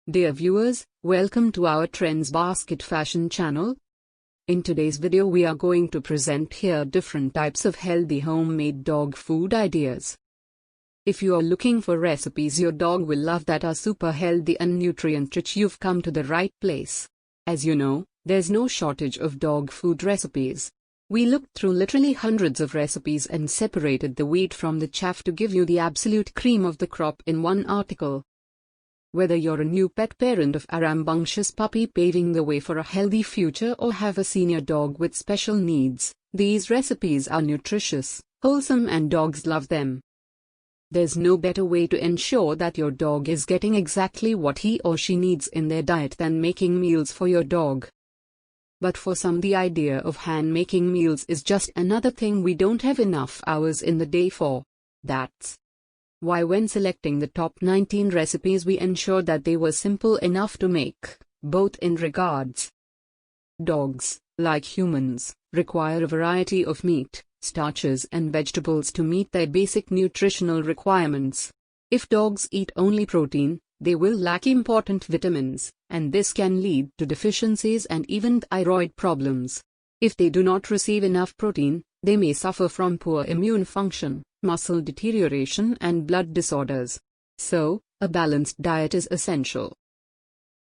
Dear viewers, welcome to our TrendzBasket fashion channel. In today's video we are going to present here different types of healthy homemade dog food ideas. If you are looking for recipes your dog will love that are super healthy and nutrient rich, you've come to the right place. As you know, there's no shortage of dog food recipes. We looked through literally hundreds of recipes and separated the wheat from the chaff to give you the absolute cream of the crop in one article. Whether you're a new pet parent of a rambunctious puppy paving the way for a healthy future or have a senior dog with special needs, these recipes are nutritious, wholesome and dogs love them. There's no better way to ensure that your dog is getting exactly what he or she needs in their diet than making meals for your dog. But for some the idea of hand-making meals is just another thing we don't have enough hours in the day for. That's why when selecting the top 19 recipes we ensured that they were simple enough to make, both in regards. Dogs, like humans, require a variety of meat, starches and vegetables to meet their basic nutritional requirements. If dogs eat only protein, they will lack important vitamins, and this can lead to deficiencies and even thyroid problems. If they do not receive enough protein, they may suffer from poor immune function, muscle deterioration and blood disorders. So, a balanced diet is essential.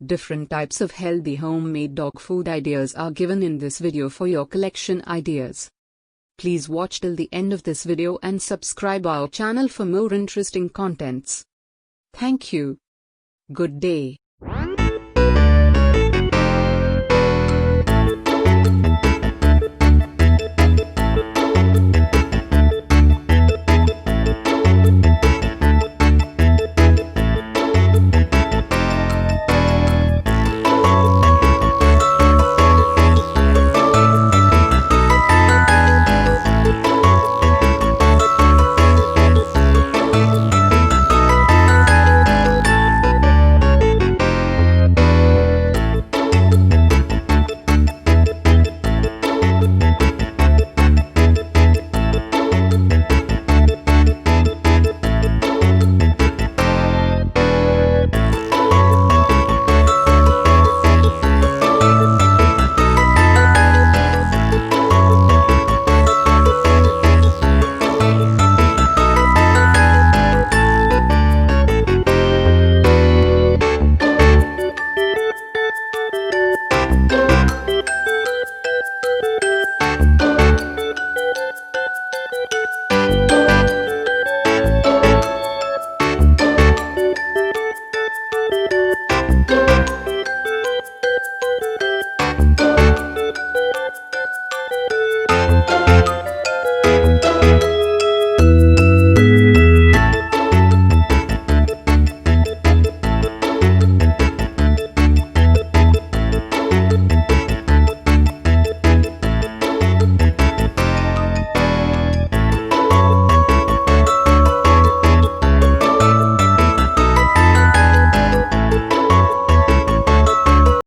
Different types of healthy homemade dog food ideas are given in this video for your collection ideas. Please watch till the end of this video and subscribe our channel for more interesting contents. Thank you. Good day.